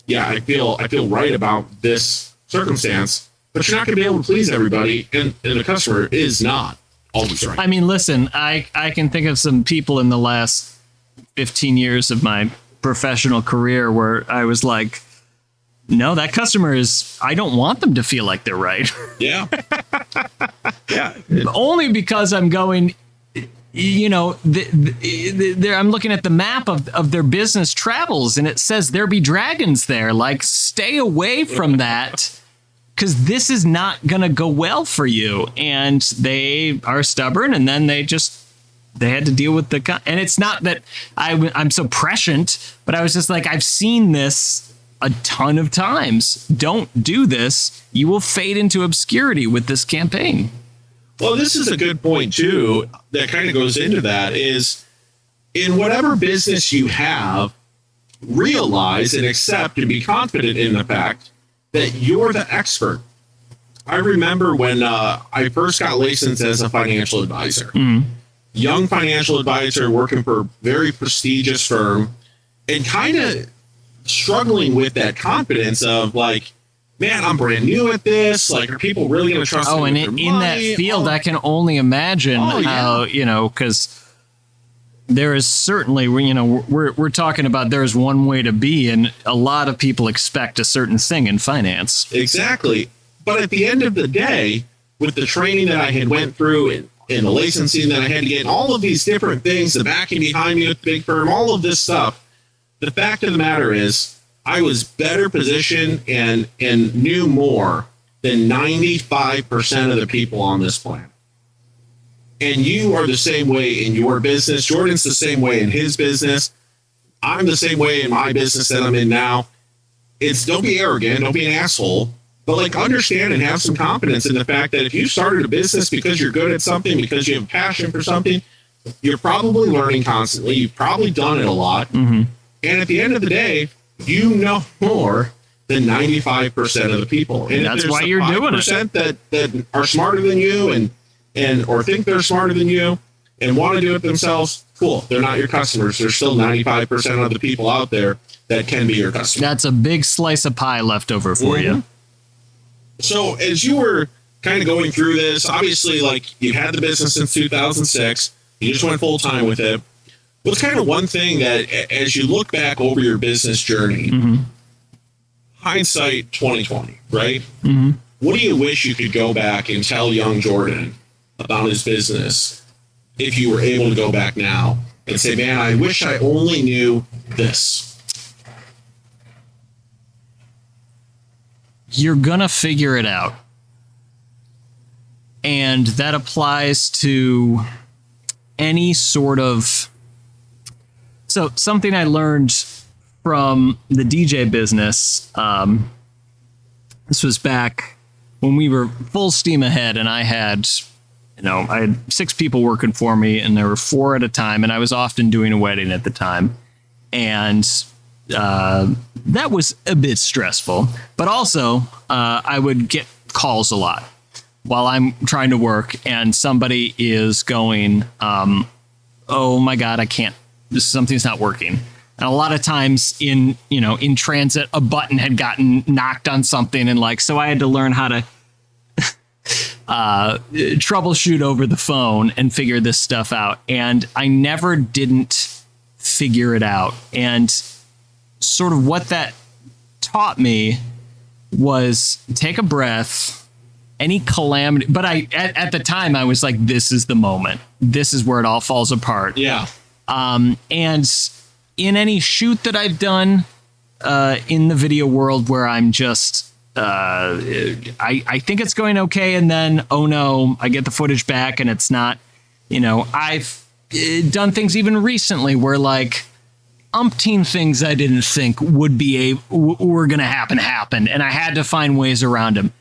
yeah, I feel right about this circumstance, but you're not going to be able to please everybody. And the customer is not always right. I mean, listen, I can think of some people in the last 15 years of my professional career where I was like, no, that customer I don't want them to feel like they're right. Yeah. Yeah. Only because I'm going, I'm looking at the map of their business travels and it says there be dragons there. Like, stay away from that because this is not going to go well for you. And they are stubborn, and then they had to deal with and it's not that I'm so prescient, but I was just like, I've seen this a ton of times. Don't do this. You will fade into obscurity with this campaign. Well, this is a good point, too, that kind of goes into that is in whatever business you have, realize and accept and be confident in the fact that you're the expert. I remember when I first got licensed as a financial advisor, young financial advisor working for a very prestigious firm, and kind of struggling with that confidence of like, man, I'm brand new at this. Like, are people really going to trust me? Oh, and in that field, I can only imagine how, because there is certainly, we're talking about there's one way to be, and a lot of people expect a certain thing in finance. Exactly. But at the end of the day, with the training that I had went through and the licensing that I had to get, and all of these different things, the backing behind me with the big firm, all of this stuff, the fact of the matter is I was better positioned and knew more than 95% of the people on this planet. And you are the same way in your business. Jordan's the same way in his business. I'm the same way in my business that I'm in now. Don't be arrogant, don't be an asshole, but like understand and have some confidence in the fact that if you started a business because you're good at something, because you have passion for something, you're probably learning constantly. You've probably done it a lot. Mm-hmm. And at the end of the day, you know more than 95% of the people. And that's why you're doing it. That are smarter than you and or think they're smarter than you and want to do it themselves, cool. They're not your customers. There's still 95% of the people out there that can be your customer. That's a big slice of pie left over for you. So as you were kind of going through this, obviously, like, you've had the business since 2006. You just went full time with it. What's kind of one thing that, as you look back over your business journey, hindsight 2020, right? Mm-hmm. What do you wish you could go back and tell young Jordan about his business if you were able to go back now and say, man, I wish I only knew this? You're going to figure it out. And that applies to any sort of... So something I learned from the DJ business, this was back when we were full steam ahead, and I had 6 people working for me, and there were 4 at a time, and I was often doing a wedding at the time. And that was a bit stressful, but also I would get calls a lot while I'm trying to work, and somebody is going, oh my God, I can't. Something's not working. And a lot of times in transit, a button had gotten knocked on something. And so I had to learn how to troubleshoot over the phone and figure this stuff out. And I never didn't figure it out. And sort of what that taught me was take a breath, any calamity. But at the time I was like, this is the moment. This is where it all falls apart. Yeah. And in any shoot that I've done in the video world where I'm just, I think it's going okay. And then, oh no, I get the footage back and it's not. I've done things even recently where like umpteen things I didn't think were going to happen. And I had to find ways around them.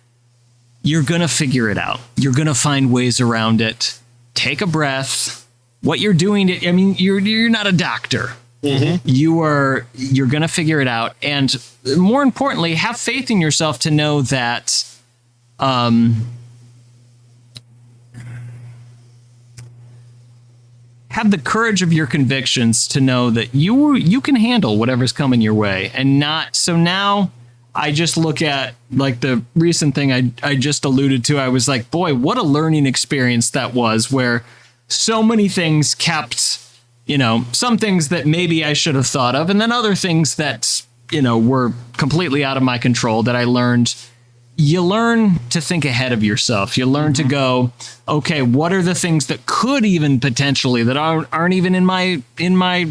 You're going to figure it out. You're going to find ways around it. Take a breath. What you're doing, you're not a doctor. Mm-hmm. You're going to figure it out. And more importantly, have faith in yourself to know that, have the courage of your convictions to know that you can handle whatever's coming your way, and not. So now I just look at like the recent thing I just alluded to. I was like, boy, what a learning experience that was, where so many things kept, some things that maybe I should have thought of, and then other things that, were completely out of my control that I learned. You learn to think ahead of yourself. You learn to go, okay, what are the things that could even potentially that aren't even in my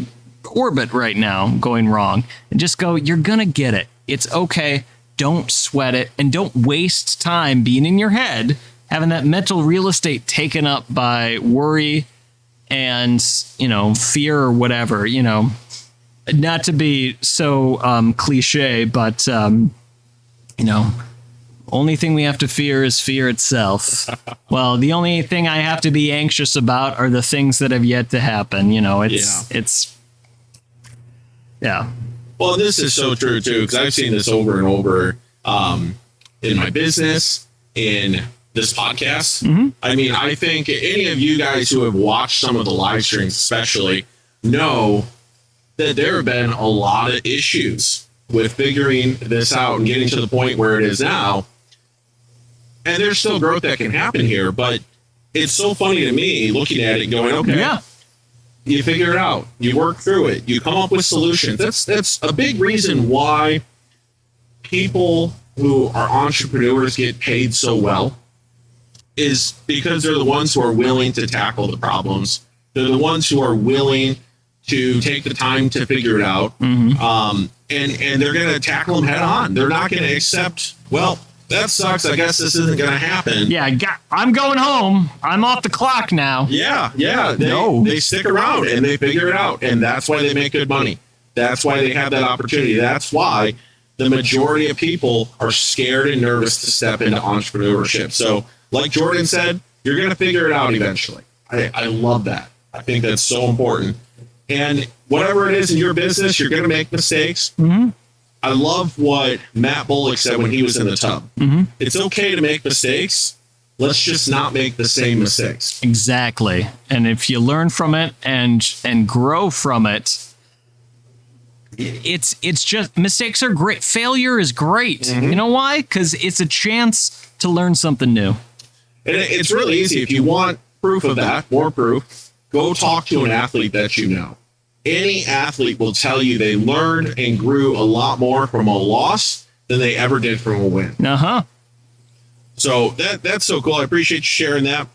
orbit right now going wrong, and just go, you're going to get it. It's okay. Don't sweat it, and don't waste time being in your head, having that mental real estate taken up by worry and, fear or whatever, not to be so cliche, but, only thing we have to fear is fear itself. Well, the only thing I have to be anxious about are the things that have yet to happen. It's. Well, this is so true too, because I've seen this over and over in my business, in this podcast. Mm-hmm. I mean, I think any of you guys who have watched some of the live streams, especially, know that there have been a lot of issues with figuring this out and getting to the point where it is now. And there's still growth that can happen here, but it's so funny to me looking at it going, okay, you figure it out, you work through it, you come up with solutions. That's a big reason why people who are entrepreneurs get paid so well, is because they're the ones who are willing to tackle the problems. They're the ones who are willing to take the time to figure it out. Mm-hmm. And they're going to tackle them head on. They're not going to accept, well, that sucks. I guess this isn't going to happen. Yeah, I'm going home. I'm off the clock now. Yeah. They stick around and they figure it out. And that's why they make good money. That's why they have that opportunity. That's why the majority of people are scared and nervous to step into entrepreneurship. So like Jordan said, you're going to figure it out eventually. I love that. I think that's so important. And whatever it is in your business, you're going to make mistakes. Mm-hmm. I love what Matt Bullock said when he was in the tub. Mm-hmm. It's okay to make mistakes. Let's just not make the same mistakes. Exactly. And if you learn from it and grow from it, it's just, mistakes are great. Failure is great. Mm-hmm. You know why? Because it's a chance to learn something new. And it's really easy. If you want proof of that, more proof, go talk to an athlete that you know. Any athlete will tell you they learned and grew a lot more from a loss than they ever did from a win. Uh-huh. So that's so cool. I appreciate you sharing that.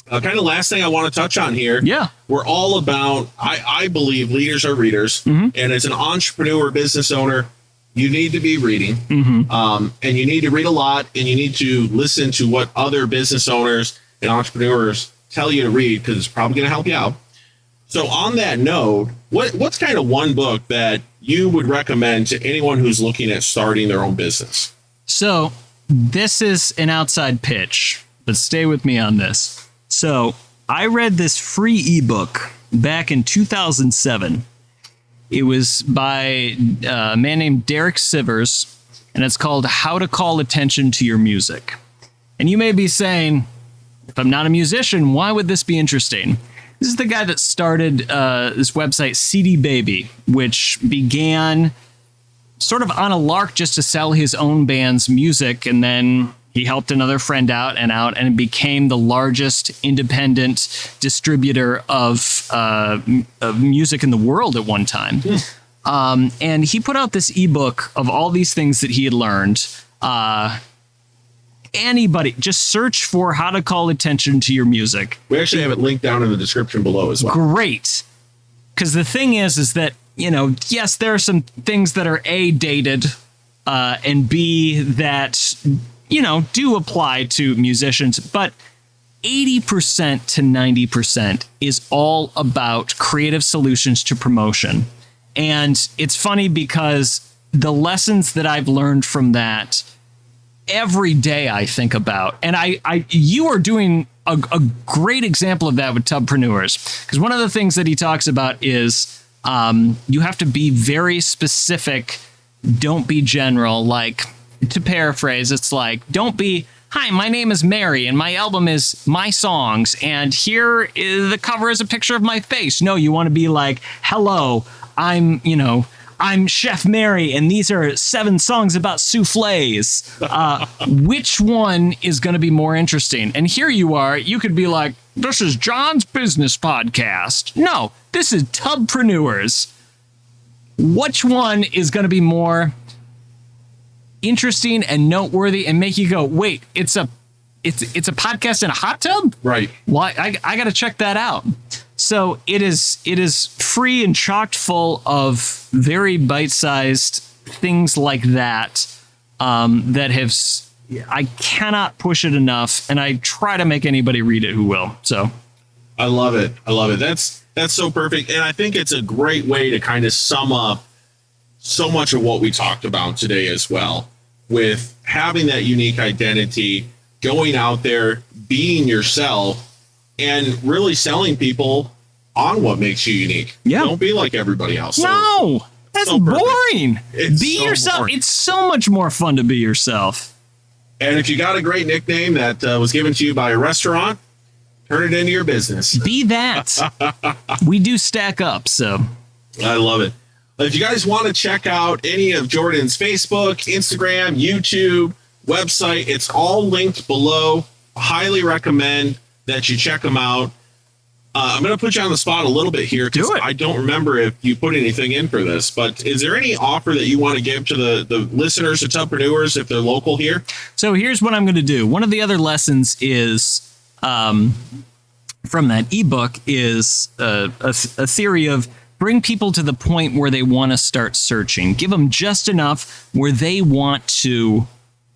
Kind of last thing I want to touch on here. Yeah. We're all about, I believe leaders are readers. Mm-hmm. And as an entrepreneur, business owner, you need to be reading. Mm-hmm. And you need to read a lot, and you need to listen to what other business owners and entrepreneurs tell you to read, because it's probably going to help you out. So on that note, what's kind of one book that you would recommend to anyone who's looking at starting their own business? So this is an outside pitch, but stay with me on this. So I read this free ebook back in 2007. It was by a man named Derek Sivers, and it's called How to Call Attention to Your Music. And you may be saying, if I'm not a musician, why would this be interesting? This is the guy that started this website, CD Baby, which began sort of on a lark just to sell his own band's music. And then he helped another friend out and became the largest independent distributor of music in the world at one time. And he put out this ebook of all these things that he had learned. Anybody, just search for How to Call Attention to Your Music. We actually have it linked down in the description below as well. Great. Because the thing is that, yes, there are some things that are A, dated, and B, that, do apply to musicians. But 80% to 90% is all about creative solutions to promotion. And it's funny because the lessons that I've learned from that every day I think about, and you are doing a great example of that with TubPreneurs, because one of the things that he talks about is you have to be very specific. Don't be general. Like, to paraphrase, it's like, don't be, hi, my name is Mary and my album is My Songs and here is the cover is a picture of my face. No, you want to be like, hello, I'm Chef Mary and these are 7 songs about souffles. Which one is going to be more interesting? And here you are, you could be like, this is John's business podcast. No, this is TubPreneurs. Which one is going to be more interesting and noteworthy and make you go, wait, it's a podcast in a hot tub? Right. Well, I got to check that out. So it is free and chocked full of very bite-sized things like that that have, I cannot push it enough, and I try to make anybody read it who will. So I love it. That's so perfect. And I think it's a great way to kind of sum up so much of what we talked about today as well, with having that unique identity, going out there, being yourself, and really selling people on what makes you unique. Yeah. Don't be like everybody else. No, that's so perfect. boring. It's be so yourself. boring. It's so much more fun to be yourself. And if you got a great nickname that was given to you by a restaurant, turn it into your business. Be that. We do stack up, so. I love it. If you guys want to check out any of Jordan's Facebook, Instagram, YouTube, website, it's all linked below. Highly recommend that you check them out. I'm going to put you on the spot a little bit here because I don't remember if you put anything in for this, but is there any offer that you want to give to the listeners of TubPreneurs if they're local here? So here's what I'm going to do. One of the other lessons is from that ebook is a theory of bring people to the point where they want to start searching. Give them just enough where they want to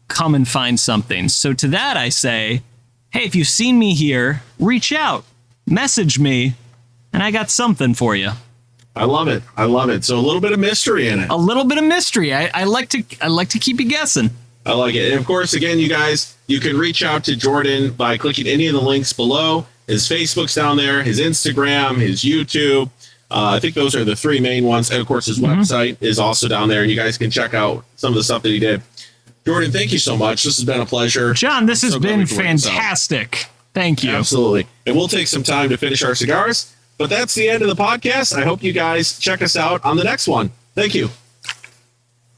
come and find something. So to that I say, hey, if you've seen me here, reach out, message me, and I got something for you. I love it. So a little bit of mystery in it. A little bit of mystery. I like to keep you guessing. I like it. And of course, again, you guys, you can reach out to Jordan by clicking any of the links below. His Facebook's down there, his Instagram, his YouTube. I think those are the 3 main ones. And of course, his website is also down there. You guys can check out some of the stuff that he did. Jordan, thank you so much. This has been a pleasure. John, this has been fantastic. Thank you. Absolutely. And we'll take some time to finish our cigars. But that's the end of the podcast. I hope you guys check us out on the next one. Thank you.